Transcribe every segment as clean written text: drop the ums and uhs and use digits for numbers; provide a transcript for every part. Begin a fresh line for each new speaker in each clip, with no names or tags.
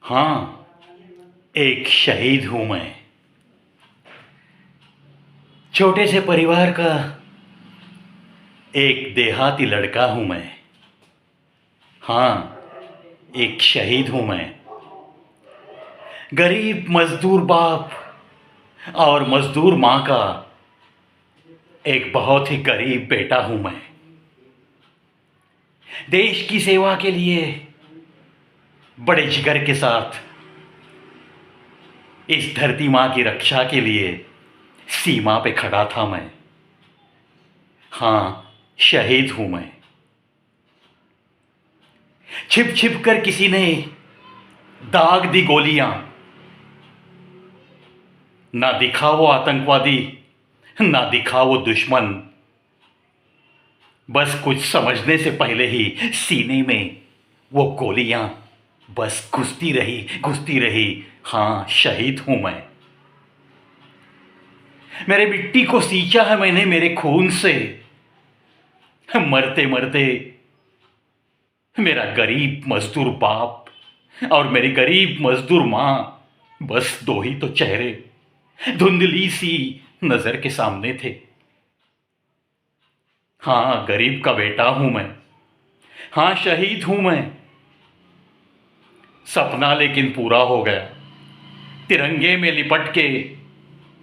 हाँ, एक शहीद हूं मैं। छोटे से परिवार का एक देहाती लड़का हूं मैं। हाँ, एक शहीद हूं मैं। गरीब मजदूर बाप और मजदूर मां का एक बहुत ही गरीब बेटा हूं मैं। देश की सेवा के लिए बड़े जिगर के साथ इस धरती मां की रक्षा के लिए सीमा पे खड़ा था मैं। हाँ, शहीद हूं मैं। छिप छिप कर किसी ने दाग दी गोलियां। ना दिखा वो आतंकवादी, ना दिखा वो दुश्मन। बस कुछ समझने से पहले ही सीने में वो गोलियां बस घुसती रही, घुसती रही। हाँ, शहीद हूं मैं। मेरे मिट्टी को सींचा है मैंने मेरे खून से। मरते मरते मेरा गरीब मजदूर बाप और मेरी गरीब मजदूर मां, बस दो ही तो चेहरे धुंधली सी नजर के सामने थे। हाँ, गरीब का बेटा हूं मैं। हाँ, शहीद हूं मैं। सपना लेकिन पूरा हो गया। तिरंगे में लिपट के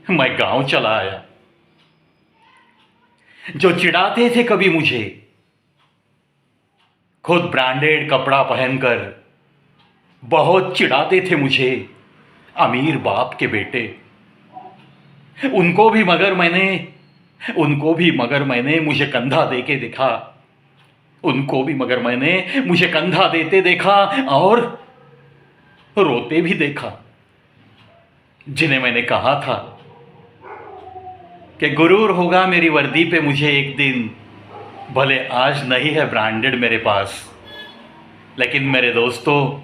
मैं गांव चला आया। जो चिढ़ाते थे कभी मुझे, खुद ब्रांडेड कपड़ा पहनकर बहुत चिढ़ाते थे मुझे, अमीर बाप के बेटे। उनको भी मगर मैंने मुझे कंधा दे के देखा। उनको भी मगर मैंने मुझे कंधा देते देखा और रोते भी देखा। जिन्हें मैंने कहा था कि गुरूर होगा मेरी वर्दी पे मुझे एक दिन, भले आज नहीं है ब्रांडेड मेरे पास, लेकिन मेरे दोस्तों,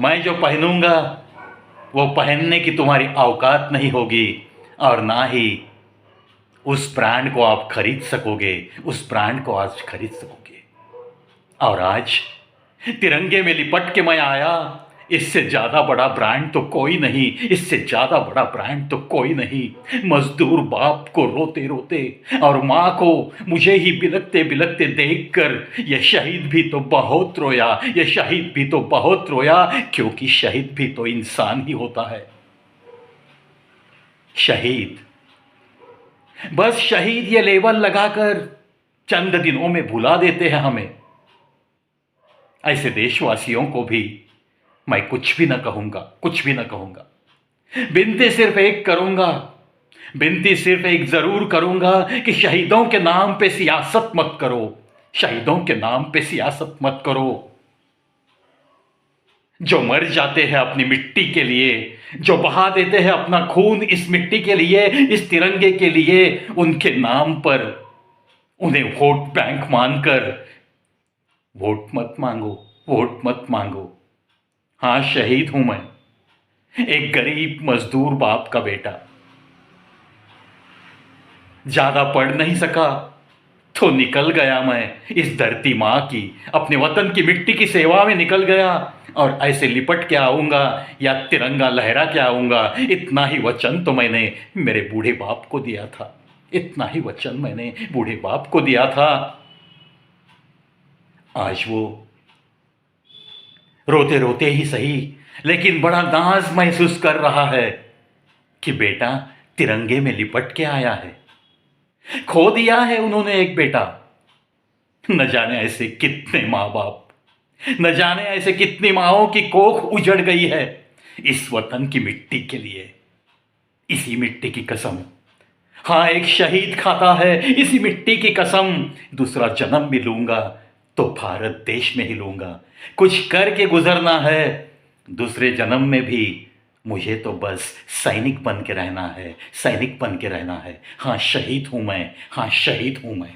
मैं जो पहनूंगा वो पहनने की तुम्हारी औकात नहीं होगी और ना ही उस ब्रांड को आप खरीद सकोगे, उस ब्रांड को आज खरीद सकोगे। और आज तिरंगे में लिपट के मैं आया। इससे ज्यादा बड़ा ब्रांड तो कोई नहीं, इससे ज्यादा बड़ा ब्रांड तो कोई नहीं। मजदूर बाप को रोते रोते और मां को मुझे ही बिलखते बिलखते देखकर यह शहीद भी तो बहुत रोया, यह शहीद भी तो बहुत रोया, क्योंकि शहीद भी तो इंसान ही होता है। शहीद, बस शहीद ये लेबल लगाकर चंद दिनों में भुला देते हैं हमें। ऐसे देशवासियों को भी मैं कुछ भी ना कहूंगा, कुछ भी ना कहूंगा। विनती सिर्फ एक करूंगा, विनती सिर्फ एक जरूर करूंगा कि शहीदों के नाम पे सियासत मत करो, शहीदों के नाम पे सियासत मत करो। जो मर जाते हैं अपनी मिट्टी के लिए, जो बहा देते हैं अपना खून इस मिट्टी के लिए, इस तिरंगे के लिए, उनके नाम पर उन्हें वोट बैंक मानकर वोट मत मांगो, वोट मत मांगो। हाँ, शहीद हूं मैं, एक गरीब मजदूर बाप का बेटा। ज्यादा पढ़ नहीं सका तो निकल गया मैं इस धरती मां की, अपने वतन की मिट्टी की सेवा में निकल गया। और ऐसे लिपट के आऊंगा या तिरंगा लहरा के आऊंगा, इतना ही वचन तो मैंने मेरे बूढ़े बाप को दिया था, इतना ही वचन मैंने बूढ़े बाप को दिया था। आज वो रोते रोते ही सही, लेकिन बड़ा नाज महसूस कर रहा है कि बेटा तिरंगे में लिपट के आया है। खो दिया है उन्होंने एक बेटा। न जाने ऐसे कितने माँ बाप, न जाने ऐसे कितनी माओं की कोख उजड़ गई है इस वतन की मिट्टी के लिए। इसी मिट्टी की कसम, हाँ, एक शहीद खाता है इसी मिट्टी की कसम। दूसरा जन्म भी लूंगा तो भारत देश में ही लूंगा। कुछ करके गुजरना है दूसरे जन्म में भी, मुझे तो बस सैनिक बन के रहना है, सैनिक बन के रहना है। हाँ, शहीद हूं मैं, हाँ, शहीद हूं मैं।